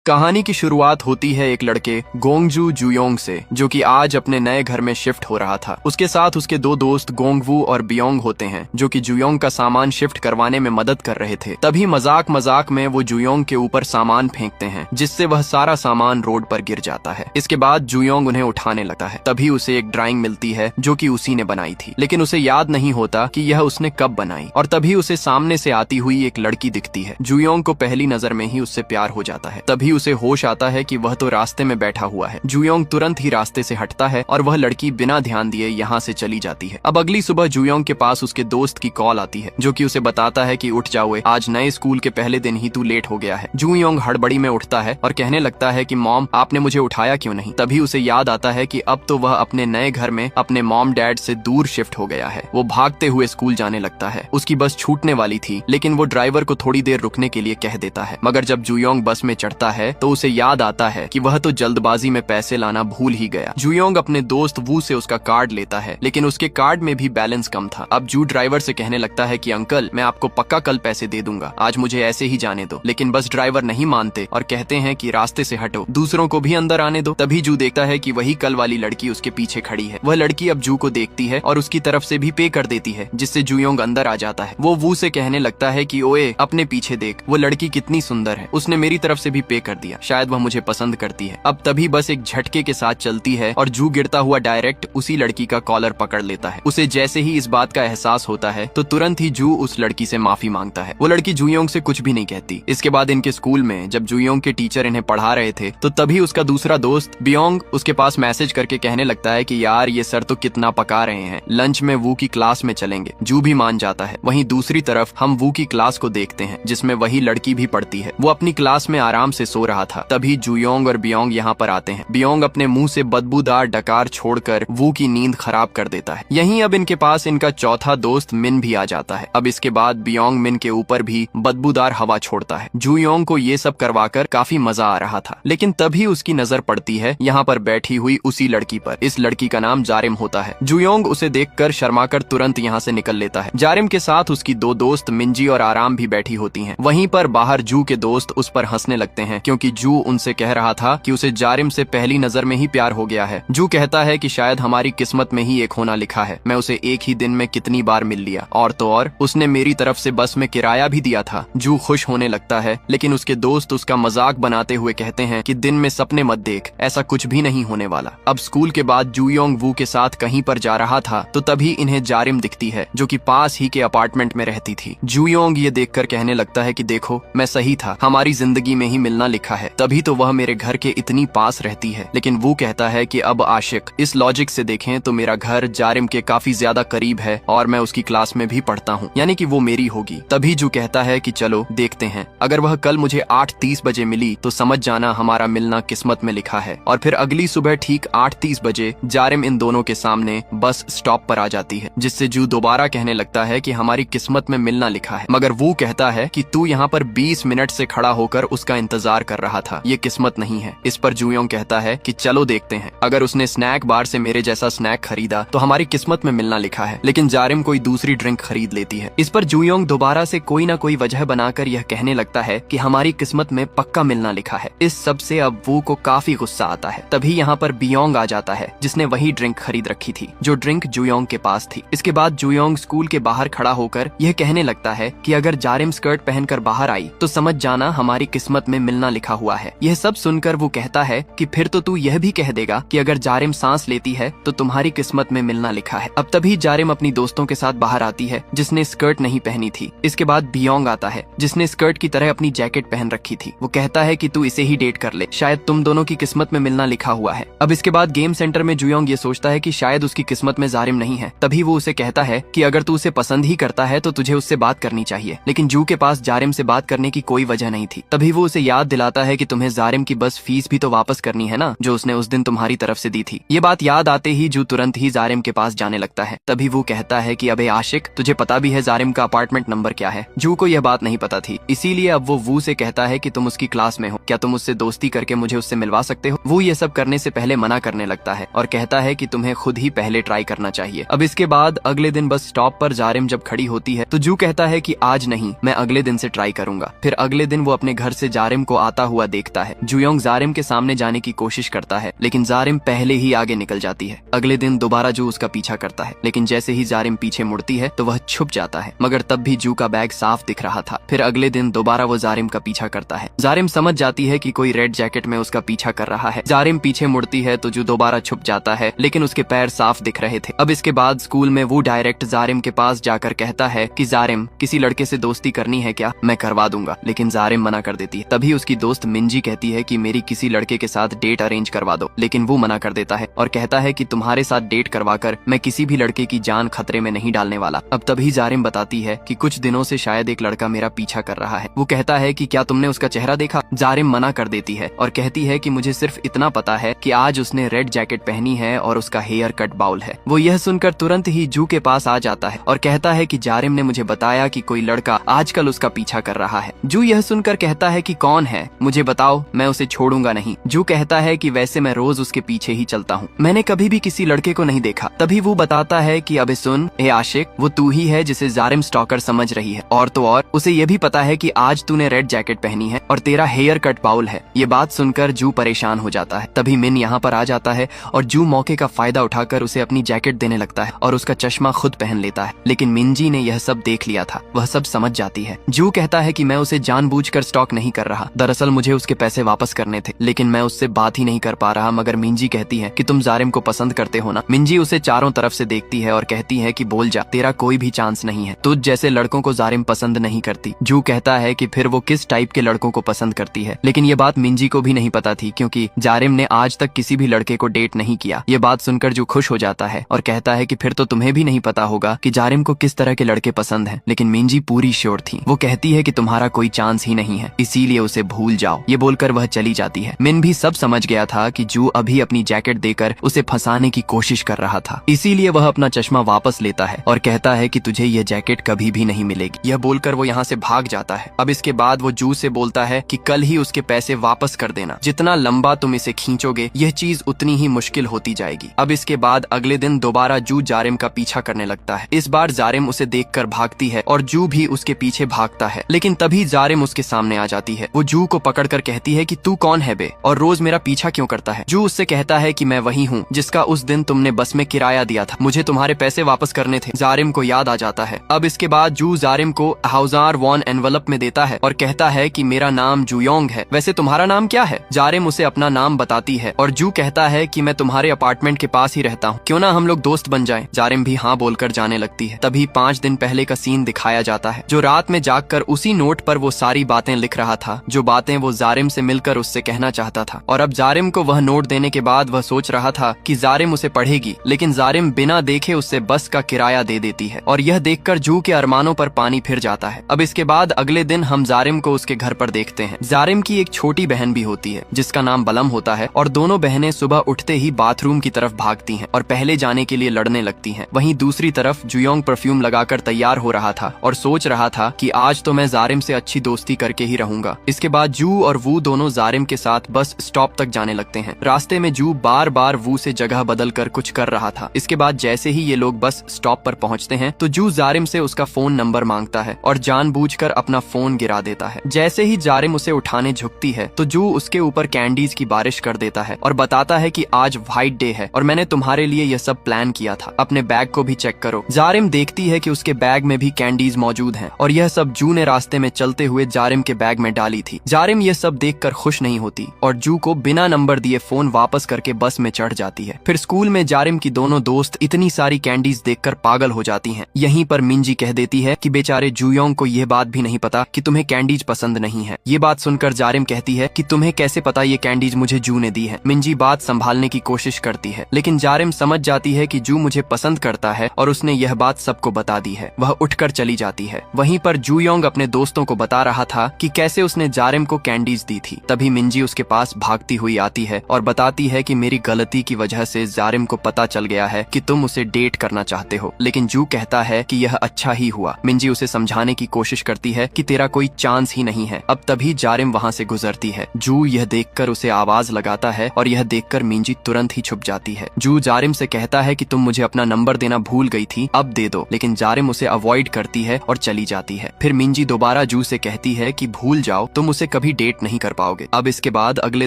कहानी की शुरुआत होती है एक लड़के गोंगजू जुयोंग से, जो कि आज अपने नए घर में शिफ्ट हो रहा था। उसके साथ उसके दो दोस्त गोंगवू और बियोंग होते हैं, जो कि जुयोंग का सामान शिफ्ट करवाने में मदद कर रहे थे। तभी मजाक मजाक में वो जुयोंग के ऊपर सामान फेंकते हैं, जिससे वह सारा सामान रोड पर गिर जाता है। इसके बाद जुयोंग उन्हें उठाने लगता है। तभी उसे एक ड्राइंग मिलती है जो कि उसी ने बनाई थी, लेकिन उसे याद नहीं होता कि यह उसने कब बनाई। और तभी उसे सामने से आती हुई एक लड़की दिखती है। जुयोंग को पहली नजर में ही उससे प्यार हो जाता है। तभी उसे होश आता है कि वह तो रास्ते में बैठा हुआ है। जुयोंग तुरंत ही रास्ते से हटता है और वह लड़की बिना ध्यान दिए यहाँ से चली जाती है। अब अगली सुबह जुयोंग के पास उसके दोस्त की कॉल आती है, जो कि उसे बताता है कि उठ जाओ, आज नए स्कूल के पहले दिन ही तू लेट हो गया है। जुयोंग हड़बड़ी में उठता है और कहने लगता है कि मॉम, आपने मुझे उठाया क्यों नहीं। तभी उसे याद आता है कि अब तो वह अपने नए घर में अपने मॉम डैड से दूर शिफ्ट हो गया है। वो भागते हुए स्कूल जाने लगता है। उसकी बस छूटने वाली थी, लेकिन वो ड्राइवर को थोड़ी देर रुकने के लिए कह देता है। मगर जब जुयोंग बस में चढ़ता है तो उसे याद आता है कि वह तो जल्दबाजी में पैसे लाना भूल ही गया। जुयोंग अपने दोस्त वू से उसका कार्ड लेता है, लेकिन उसके कार्ड में भी बैलेंस कम था। अब जू ड्राइवर से कहने लगता है कि अंकल, मैं आपको पक्का कल पैसे दे दूंगा, आज मुझे ऐसे ही जाने दो। लेकिन बस ड्राइवर नहीं मानते और कहते हैं कि रास्ते से हटो, दूसरों को भी अंदर आने दो। तभी जू देखता है कि वही कल वाली लड़की उसके पीछे खड़ी है। वह लड़की अब जू को देखती है और उसकी तरफ से भी पे कर देती है, जिससे जुयोंग अंदर आ जाता है। वो वू से कहने लगता है कि ओए, अपने पीछे देख, वो लड़की कितनी सुंदर है, उसने मेरी तरफ से भी पे कर दिया, शायद वह मुझे पसंद करती है। अब तभी बस एक झटके के साथ चलती है और जू गिरता हुआ डायरेक्ट उसी लड़की का कॉलर पकड़ लेता है। उसे जैसे ही इस बात का एहसास होता है तो तुरंत ही जू उस लड़की से माफी मांगता है। वो लड़की जुयोंग से कुछ भी नहीं कहती। इसके बाद इनके स्कूल में जब जुयोंग के टीचर इन्हें पढ़ा रहे थे तो तभी उसका दूसरा दोस्त बियोंग उसके पास मैसेज करके कहने लगता है कि यार, ये सर तो कितना पका रहे हैं, लंच में वू की क्लास में चलेंगे। जू भी मान जाता है। वहीं दूसरी तरफ हम वू की क्लास को देखते हैं, जिसमें वही लड़की भी पढ़ती है। वो अपनी क्लास में आराम से सो रहा था। तभी जुयोंग और बियोंग यहाँ पर आते हैं। बियोंग अपने मुंह से बदबूदार डकार छोड़कर वू की नींद खराब कर देता है। यहीं अब इनके पास इनका चौथा दोस्त मिन भी आ जाता है। अब इसके बाद बियोंग मिन के ऊपर भी बदबूदार हवा छोड़ता है। जुयोंग को ये सब करवाकर काफी मजा आ रहा था, लेकिन तभी उसकी नजर पड़ती है यहाँ पर बैठी हुई उसी लड़की पर। इस लड़की का नाम जारिम होता है। जुयोंग उसे देखकर शर्माकर तुरंत यहाँ से निकल लेता है। जारिम के साथ उसकी दो दोस्त मिंजी और आराम भी बैठी होती हैं। वहीं पर बाहर जू के दोस्त उस पर हंसने लगते हैं, क्योंकि जू उनसे कह रहा था कि उसे जारिम से पहली नजर में ही प्यार हो गया है। जू कहता है कि शायद हमारी किस्मत में ही एक होना लिखा है। मैं उसे एक ही दिन में कितनी बार मिल लिया, और तो और उसने मेरी तरफ से बस में किराया भी दिया था। जू खुश होने लगता है, लेकिन उसके दोस्त उसका मजाक बनाते हुए कहते हैं कि दिन में सपने मत देख, ऐसा कुछ भी नहीं होने वाला। अब स्कूल के बाद जुयोंग वू के साथ कहीं पर जा रहा था तो तभी इन्हें जारिम दिखती है, जो कि पास ही के अपार्टमेंट में रहती थी। जुयोंग ये देखकर कहने लगता है कि देखो, मैं सही था, हमारी जिंदगी में ही मिलना लिखा है, तभी तो वह मेरे घर के इतनी पास रहती है। लेकिन वो कहता है कि अब आशिक, इस लॉजिक से देखें तो मेरा घर जारिम के काफी ज्यादा करीब है और मैं उसकी क्लास में भी पढ़ता हूँ, यानी कि वो मेरी होगी। तभी जू कहता है कि चलो देखते हैं, अगर वह कल मुझे 8:30 बजे मिली तो समझ जाना हमारा मिलना किस्मत में लिखा है। और फिर अगली सुबह ठीक 8:30 बजे जारिम इन दोनों के सामने बस स्टॉप पर आ जाती है, जिससे जू दोबारा कहने लगता है कि हमारी किस्मत में मिलना लिखा है। मगर वो कहता है कि तू यहाँ पर 20 मिनट से खड़ा होकर उसका इंतजार कर रहा था, ये किस्मत नहीं है। इस पर जुयोंग कहता है कि चलो देखते हैं, अगर उसने स्नैक बार से मेरे जैसा स्नैक खरीदा तो हमारी किस्मत में मिलना लिखा है। लेकिन जारिम कोई दूसरी ड्रिंक खरीद लेती है। इस पर जुयोंग दोबारा से कोई ना कोई वजह बनाकर यह कहने लगता है कि हमारी किस्मत में पक्का मिलना लिखा है। इस सब से अब वो को काफी गुस्सा आता है। तभी यहाँ पर बियोंग आ जाता है, जिसने वही ड्रिंक खरीद रखी थी, जो ड्रिंक जुयोंग के पास थी। इसके बाद जुयोंग स्कूल के बाहर खड़ा होकर यह कहने लगता है कि अगर जारिम स्कर्ट पहनकर बाहर आई तो समझ जाना हमारी किस्मत में मिलना लिखा हुआ है। यह सब सुनकर वो कहता है कि फिर तो तू यह भी कह देगा कि अगर जारिम सांस लेती है तो तुम्हारी किस्मत में मिलना लिखा है। अब तभी जारिम अपनी दोस्तों के साथ बाहर आती है, जिसने स्कर्ट नहीं पहनी थी। इसके बाद बियोंग आता है, जिसने स्कर्ट की तरह अपनी जैकेट पहन रखी थी। वो कहता है कि तू इसे ही डेट कर ले, शायद तुम दोनों की किस्मत में मिलना लिखा हुआ है। अब इसके बाद गेम सेंटर में जुयोंग ये सोचता है कि शायद उसकी किस्मत में जारिम नहीं है। तभी वो उसे कहता है कि अगर तू उसे पसंद ही करता है तो तुझे उससे बात करनी चाहिए। लेकिन जू के पास जारिम से बात करने की कोई वजह नहीं थी। तभी वो उसे याद दिलाता है कि तुम्हें जारिम की बस फीस भी तो वापस करनी है ना, जो उसने उस दिन तुम्हारी तरफ से दी थी। ये बात याद आते ही जू तुरंत ही जारिम के पास जाने लगता है। तभी वो कहता है कि अबे आशिक, तुझे पता भी है जारिम का अपार्टमेंट नंबर क्या है। जू को यह बात नहीं पता थी, इसीलिए अब वो वू से कहता है कि तुम उसकी क्लास में हो, क्या तुम उससे दोस्ती करके मुझे उससे मिलवा सकते हो। वो ये सब करने से पहले मना करने लगता है और कहता है कि तुम्हें खुद ही पहले ट्राई करना चाहिए। अब इसके बाद अगले दिन बस स्टॉप पर जारिम जब खड़ी होती है तो जू कहता है कि आज नहीं, मैं अगले दिन से ट्राई करूंगा। फिर अगले दिन वो अपने घर से जारिम को आता हुआ देखता है। जुयोंग जारिम के सामने जाने की कोशिश करता है, लेकिन जारिम पहले ही आगे निकल जाती है। अगले दिन दोबारा जू उसका पीछा करता है, लेकिन जैसे ही जारिम पीछे मुड़ती है तो वह छुप जाता है, मगर तब भी जू का बैग साफ दिख रहा था। फिर अगले दिन दोबारा वो जारिम का पीछा करता है। जारिम समझ जाती है कि कोई रेड जैकेट में उसका पीछा कर रहा है। जारिम पीछे मुड़ती है तो जू दोबारा छुप जाता है, लेकिन उसके पैर साफ दिख रहे थे। अब इसके बाद स्कूल में वो डायरेक्ट जारिम के पास जाकर कहता है कि जारिम, किसी लड़के से दोस्ती करनी है क्या? मैं करवा दूंगा। लेकिन जारिम मना कर देती है। तभी उसकी दोस्त मिंजी कहती है कि मेरी किसी लड़के के साथ डेट अरेंज करवा दो, लेकिन वो मना कर देता है और कहता है कि तुम्हारे साथ डेट करवाकर मैं किसी भी लड़के की जान खतरे में नहीं डालने वाला। अब तभी जारिम बताती है कि कुछ दिनों से शायद एक लड़का मेरा पीछा कर रहा है। वो कहता है कि क्या तुमने उसका चेहरा देखा? जारिम मना कर देती है और कहती है कि मुझे सिर्फ इतना पता है कि आज उसने रेड जैकेट पहनी है और उसका हेयर कट बाउल है। वो यह सुनकर तुरंत ही जू के पास आ जाता है और कहता है कि जारिम ने मुझे बताया कि कोई लड़का आजकल उसका पीछा कर रहा है। जू यह सुनकर कहता है कि कौन है, मुझे बताओ, मैं उसे छोड़ूंगा नहीं। जू कहता है कि वैसे मैं रोज उसके पीछे ही चलता हूँ, मैंने कभी भी किसी लड़के को नहीं देखा। तभी वो बताता है कि अबे सुन ए आशिक, वो तू ही है जिसे जारिम स्टॉकर समझ रही है, और तो और उसे ये भी पता है कि आज तूने रेड जैकेट पहनी है और तेरा हेयर कट बाउल है। ये बात सुनकर जू परेशान हो जाता है। तभी मिन यहाँ पर आ जाता है और जू मौके का फायदा उठाकर उसे अपनी जैकेट देने लगता है और उसका चश्मा खुद पहन लेता है। लेकिन मिंजी ने यह सब देख लिया था, वह सब समझ जाती है। जू कहता है कि मैं उसे जानबूझकर स्टॉक नहीं कर रहा, दरअसल मुझे उसके पैसे वापस करने थे, लेकिन मैं उससे बात ही नहीं कर पा रहा। मगर मिंजी कहती है कि तुम जारिम को पसंद करते हो ना। मिंजी उसे चारों तरफ से देखती है और कहती है कि बोल जा, तेरा कोई भी चांस नहीं है, तुझ जैसे लड़कों को जारिम पसंद नहीं करती। जू कहता है कि फिर वो किस टाइप के लड़कों को पसंद करती है, लेकिन ये बात मिंजी को भी नहीं पता थी, क्योंकि जारिम ने आज तक किसी भी लड़के को डेट नहीं किया। ये बात सुनकर जू खुश हो जाता है और कहता है कि फिर तो तुम्हें भी नहीं पता होगा कि जारिम को किस तरह के लड़के पसंद हैं। लेकिन मिंजी पूरी श्योर थी। वो कहती है कि तुम्हारा कोई चांस ही नहीं है, इसीलिए उसे भूल जाओ। ये बोलकर वह चली जाती है। मिन भी सब समझ गया था कि जू अभी अपनी जैकेट देकर उसे फंसाने की कोशिश कर रहा था, इसीलिए वह अपना चश्मा वापस लेता है और कहता है कि तुझे ये जैकेट कभी भी नहीं मिलेगी। यह बोलकर वो यहाँ से भाग जाता है। अब इसके बाद वो जू से बोलता है कि कल ही उसके पैसे वापस कर देना, जितना लंबा तुम इसे खींचोगे यह चीज उतनी ही मुश्किल होती जाएगी। अब इसके बाद अगले दिन दोबारा जू जारिम का पीछा करने लगता है। इस बार जारिम उसे देखकर भागती है और जू भी उसके पीछे भागता है, लेकिन तभी जारिम उसके सामने आ जाती है। वो जू को पकड़कर कहती है कि तू कौन है बे, और रोज मेरा पीछा क्यों करता है? जू उससे कहता है कि मैं वही हूँ जिसका उस दिन तुमने बस में किराया दिया था, मुझे तुम्हारे पैसे वापस करने थे। जारिम को याद आ जाता है। अब इसके बाद जू जारिम को 1000 वॉन एनवलप में देता है और कहता है कि मेरा नाम जुयोंग है, वैसे तुम्हारा नाम क्या है? जारिम उसे अपना नाम बताती है और जू कहता है कि मैं तुम्हारे अपार्टमेंट के पास ही रहता हूँ, क्यों ना हम लोग दोस्त बन जाएं। जारिम भी हाँ बोलकर जाने लगती है। तभी 5 दिन पहले का सीन दिखाया जाता है, जो रात में जागकर उसी नोट पर वो सारी बातें लिख रहा था, जो बातें वो जारिम से मिलकर उससे कहना चाहता था। और अब जारिम को वह नोट देने के बाद वह सोच रहा था कि जारिम उसे पढ़ेगी, लेकिन जारिम बिना देखे उससे बस का किराया दे देती है और यह देखकर जू के अरमानों पर पानी फिर जाता है। अब इसके बाद अगले दिन हम जारिम को उसके घर पर देखते हैं। जारिम की एक छोटी बहन भी होती है जिसका नाम बलम होता है और दोनों बहनें सुबह उठते ही बाथरूम की तरफ भागती हैं और पहले जाने के लिए लड़ने लगती हैं। वहीं दूसरी तरफ जुयोंग परफ्यूम लगाकर तैयार हो रहा था और सोच रहा था कि आज तो मैं जारिम से अच्छी दोस्ती करके ही रहूंगा। इसके बाद जू और वू दोनों जारिम के साथ बस स्टॉप तक जाने लगते हैं। रास्ते में जू बार बार वू से जगह बदल कर कुछ कर रहा था। इसके बाद जैसे ही ये लोग बस स्टॉप पर पहुंचते हैं तो जू जारिम से उसका फोन नंबर मांगता है और जानबूझकर अपना फोन गिरा देता है। जैसे ही जारिम उसे उठाने झुकती है तो जू उसके ऊपर कैंडीज की बारिश कर देता है और बताता है कि आज व्हाइट डे है और मैंने तुम्हारे लिए यह सब प्लान किया था, अपने बैग को भी चेक करो। जारिम देखती है कि उसके बैग में भी कैंडीज मौजूद हैं और यह सब जू ने रास्ते में चलते हुए जारिम के बैग में डाली थी। जारिम यह सब देखकर खुश नहीं होती और जू को बिना नंबर दिए फोन वापस करके बस में चढ़ जाती है। फिर स्कूल में जारिम की दोनों दोस्त इतनी सारी कैंडीज देखकर पागल हो जाती हैं। यहीं पर मिंजी कह देती है कि बेचारे जुयोंग को यह बात भी नहीं पता कि तुम्हें कैंडीज पसंद नहीं है। ये बात सुनकर जारिम कहती है कि तुम्हें कैसे पता ये कैंडीज मुझे जू ने दी है। मिंजी बात संभालने की कोशिश करती है, लेकिन जारिम समझ जाती है कि जू मुझे पसंद करता है और उसने यह बात सबको बता दी है। वह उठकर चली जाती है। वहीं पर जुयोंग अपने दोस्तों को बता रहा था कि कैसे उसने जारिम को कैंडीज दी थी। तभी मिंजी उसके पास भागती हुई आती है और बताती है कि मेरी गलती की वजह से जारिम को पता चल गया है कि तुम उसे डेट करना चाहते हो। लेकिन जू कहता है कि यह अच्छा ही हुआ। मिंजी उसे समझाने की कोशिश करती है कि तेरा कोई चांस ही नहीं है। अब तभी जारिम वहाँ से गुजरती है। जू यह देखकर उसे आवाज लगाता है और यह देखकर मिंजी तुरंत ही छुप जाती है। जू जारिम से कहता है कि तुम मुझे अपना नंबर देना भूल गई थी, अब दे दो, लेकिन जारिम उसे अवॉइड करती है और चली जाती है। फिर मिंजी दोबारा जू से कहती है कि भूल जाओ, तुम उसे कभी कभी डेट नहीं कर पाओगे। अब इसके बाद अगले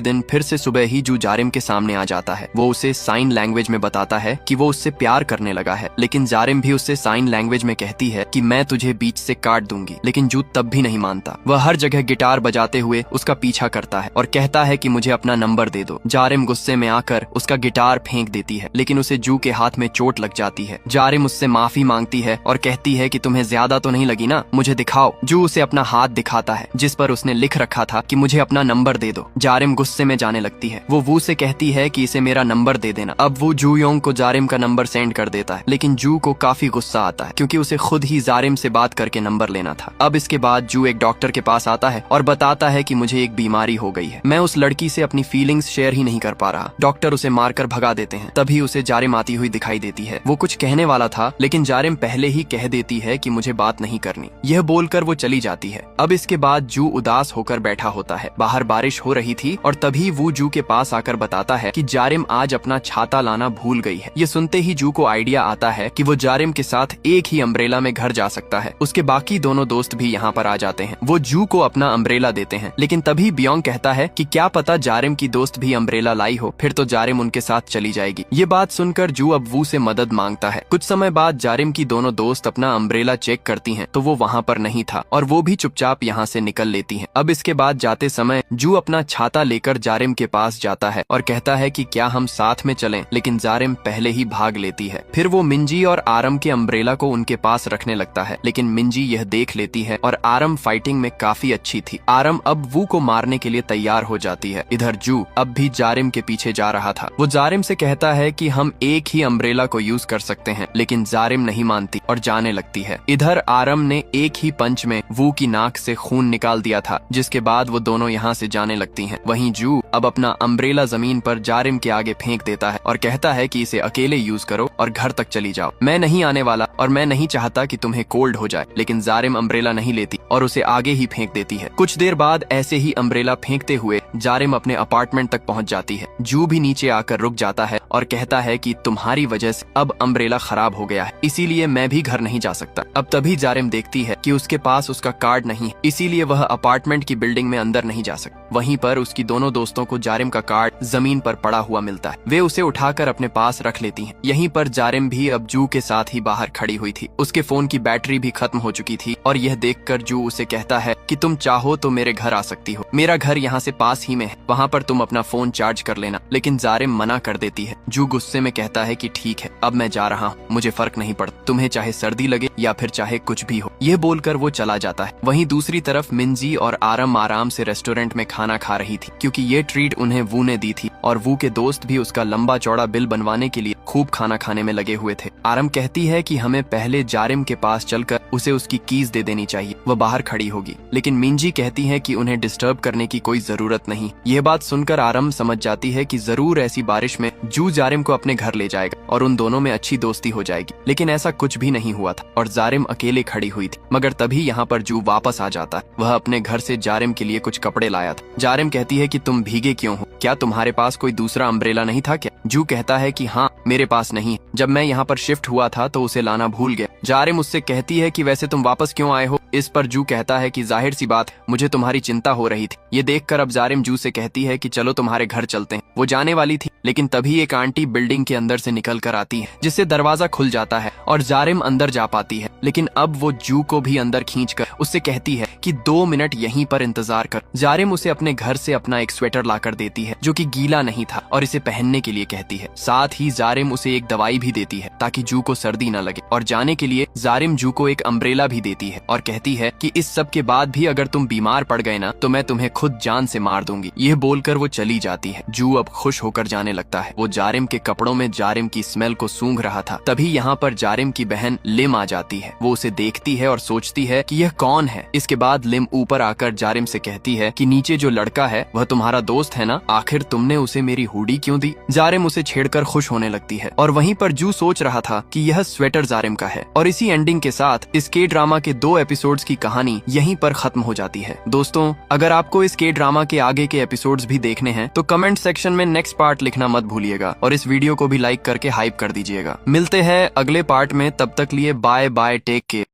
दिन फिर से सुबह ही जू जारिम के सामने आ जाता है। वो उसे साइन लैंग्वेज में बताता है कि वो उससे प्यार करने लगा है, लेकिन जारिम भी उससे साइन लैंग्वेज में कहती है कि मैं तुझे बीच से काट दूंगी, लेकिन जू तब भी नहीं मानता। वह हर जगह गिटार बजाते हुए उसका पीछा करता है और कहता है कि मुझे अपना नंबर दे दो। जारिम गुस्से में आकर उसका गिटार फेंक देती है, लेकिन उसे जू के हाथ में चोट लग जाती है। जारिम उससे माफी मांगती है और कहती है कि तुम्हें ज्यादा तो नहीं लगी ना, मुझे दिखाओ। जू उसे अपना हाथ दिखाता है जिस पर उसने लिख रखा था कि मुझे अपना नंबर दे दो। जारिम गुस्से में जाने लगती है। वो वू से कहती है कि इसे मेरा नंबर दे देना। अब वो जू योंग को जारिम का नंबर सेंड कर देता है, लेकिन जू को काफी गुस्सा आता है क्योंकि उसे खुद ही जारिम से बात करके नंबर लेना था। अब इसके बाद जू एक डॉक्टर के पास आता है और बताता है कि मुझे एक बीमारी हो गई है, मैं उस लड़की से अपनी फीलिंग्स शेयर ही नहीं कर पा रहा। डॉक्टर उसे मारकर भगा देते हैं। तभी उसे जारिम आती हुई दिखाई देती है। वो कुछ कहने वाला था, लेकिन जारिम पहले ही कह देती है कि मुझे बात नहीं करनी। यह बोलकर वो चली जाती है। अब इसके बाद जू उदास होकर बैठा होता है। बाहर बारिश हो रही थी और तभी वो जू के पास आकर बताता है कि जारिम आज अपना छाता लाना भूल गई है। ये सुनते ही जू को आइडिया आता है कि वो जारिम के साथ एक ही अम्ब्रेला में घर जा सकता है। उसके बाकी दोनों दोस्त भी यहाँ पर आ जाते हैं। वो जू को अपना अम्ब्रेला देते हैं, लेकिन तभी बियोंग कहता है कि क्या पता जारिम की दोस्त भी अम्ब्रेला लाई हो, फिर तो जारिम उनके साथ चली जाएगी। ये बात सुनकर जू अब वू से मदद मांगता है। कुछ समय बाद जारिम की दोनों दोस्त अपना अम्ब्रेला चेक करती हैं, तो वो वहाँ पर नहीं था और वो भी चुपचाप यहाँ से निकल लेती हैं। अब इसके बाद जाते समय जू अपना छाता लेकर जारिम के पास जाता है और कहता है कि क्या हम साथ में चलें, लेकिन जारिम पहले ही भाग लेती है। फिर वो मिंजी और आरम के अम्ब्रेला को उनके पास रखने लगता है, लेकिन मिंजी यह देख लेती है और आरम फाइटिंग में काफी अच्छी थी। आरम अब वू को मारने के लिए तैयार हो जाती है। इधर जू अब भी जारिम के पीछे जा रहा था। वो जारिम से कहता है कि हम एक ही अम्ब्रेला को यूज कर सकते हैं, लेकिन जारिम नहीं मानती और जाने लगती है। इधर आरम ने एक ही पंच में वू की नाक से खून निकाल दिया था, जिसके बाद वो दोनों यहाँ से जाने लगती हैं। वहीं जू अब अपना अम्ब्रेला जमीन पर जारिम के आगे फेंक देता है और कहता है कि इसे अकेले यूज करो और घर तक चली जाओ, मैं नहीं आने वाला और मैं नहीं चाहता कि तुम्हें कोल्ड हो जाए। लेकिन जारिम अम्ब्रेला नहीं लेती और उसे आगे ही फेंक देती है। कुछ देर बाद ऐसे ही अम्ब्रेला फेंकते हुए जारिम अपने अपार्टमेंट तक पहुंच जाती है। जू भी नीचे आकर रुक जाता है और कहता है कि तुम्हारी वजह से अब अम्ब्रेला खराब हो गया है, इसीलिए मैं भी घर नहीं जा सकता। अब तभी जारिम देखती है कि उसके पास उसका कार्ड नहीं है, इसीलिए वह अपार्टमेंट की बिल्डिंग में अंदर नहीं जा सकती। वहीं पर उसकी दोनों दोस्तों को जारिम का कार्ड जमीन पर पड़ा हुआ मिलता है। वे उसे उठाकर अपने पास रख लेती हैं। यहीं पर जारिम भी अब जू के साथ ही बाहर खड़ी हुई थी। उसके फोन की बैटरी भी खत्म हो चुकी थी और यह देखकर जू उसे कहता है कि तुम चाहो तो मेरे घर आ सकती हो, मेरा घर यहाँ से पास ही में है, वहाँ पर तुम अपना फोन चार्ज कर लेना। लेकिन जारिम मना कर देती है। जू गुस्से में कहता है कि ठीक है, अब मैं जा रहा हूँ, मुझे फर्क नहीं पड़ता, तुम्हें चाहे सर्दी लगे या फिर चाहे कुछ भी हो। यह बोलकर वो चला जाता है। वहीं दूसरी तरफ मिंजी और आरम आराम से रेस्टोरेंट में खाना खा रही थी, क्योंकि ये ट्रीट उन्हें वू ने दी थी और वू के दोस्त भी उसका लंबा चौड़ा बिल बनवाने के लिए खूब खाना खाने में लगे हुए थे। आरम कहती है कि हमें पहले जारिम के पास चलकर उसे उसकी कीज दे देनी चाहिए, वह बाहर खड़ी होगी। लेकिन मिंजी कहती है कि उन्हें डिस्टर्ब करने की कोई जरूरत नहीं। यह बात सुनकर आरम समझ जाती है कि जरूर ऐसी बारिश में जू जारिम को अपने घर ले जाएगा और उन दोनों में अच्छी दोस्ती हो जाएगी। लेकिन ऐसा कुछ भी नहीं हुआ था और जारिम अकेले खड़ी हुई थी। मगर तभी यहाँ पर जू वापस आ जाता है। वह अपने घर से जारिम के लिए कुछ कपड़े लाया था। जारिम कहती है कि तुम भीगे क्यों हो, क्या तुम्हारे पास कोई दूसरा अम्ब्रेला नहीं था क्या? जू कहता है कि हाँ, मेरे पास नहीं है, जब मैं यहाँ पर शिफ्ट हुआ था तो उसे लाना भूल गया। जारिम उससे कहती है कि वैसे तुम वापस क्यों आए हो? इस पर जू कहता है कि जाहिर सी बात, मुझे तुम्हारी चिंता हो रही थी। ये देखकर अब जारिम जू से कहती है कि चलो तुम्हारे घर चलते हैं। वो जाने वाली थी, लेकिन तभी एक आंटी बिल्डिंग के अंदर से निकल कर आती है, जिससे दरवाजा खुल जाता है और जारिम अंदर जा पाती है। लेकिन अब वो जू को भी अंदर खींचकर उससे कहती है कि 2 मिनट यहीं पर इंतजार कर। जारिम उसे अपने घर से अपना एक स्वेटर लाकर देती है जो कि गीला नहीं था और इसे पहनने के लिए कहती है। साथ ही जारिम उसे एक दवाई भी देती है ताकि जू को सर्दी न लगे, और जाने के लिए जारिम जू को एक अम्ब्रेला भी देती है और कहती है कि इस सब के बाद भी अगर तुम बीमार पड़ गए ना तो मैं तुम्हें खुद जान से मार दूंगी। यह बोलकर वो चली जाती है। जू अब खुश होकर जाने लगता है। वो जारिम के कपड़ों में जारिम की स्मेल को सूंघ रहा था। तभी यहाँ पर जारिम की बहन लिम आ जाती है। वो उसे देखती है और सोचती है कि यह कौन है। इसके बाद लिम ऊपर आकर जारिम से कहती है कि नीचे जो लड़का है वह तुम्हारा दोस्त है ना, आखिर तुमने उसे मेरी हुडी क्यों दी? जारिम उसे छेड़कर खुश होने लगती है और वहीं पर जू सोच रहा था कि यह स्वेटर जारिम का है। और इसी एंडिंग के साथ इस के ड्रामा के 2 एपिसोड्स की कहानी यहीं पर खत्म हो जाती है। दोस्तों, अगर आपको इस के ड्रामा के आगे के एपिसोड्स भी देखने हैं तो कमेंट सेक्शन में नेक्स्ट पार्ट लिखना मत भूलिएगा और इस वीडियो को भी लाइक करके हाइप कर दीजिएगा। मिलते हैं अगले पार्ट में, तब तक लिए बाय बाय, टेक केयर।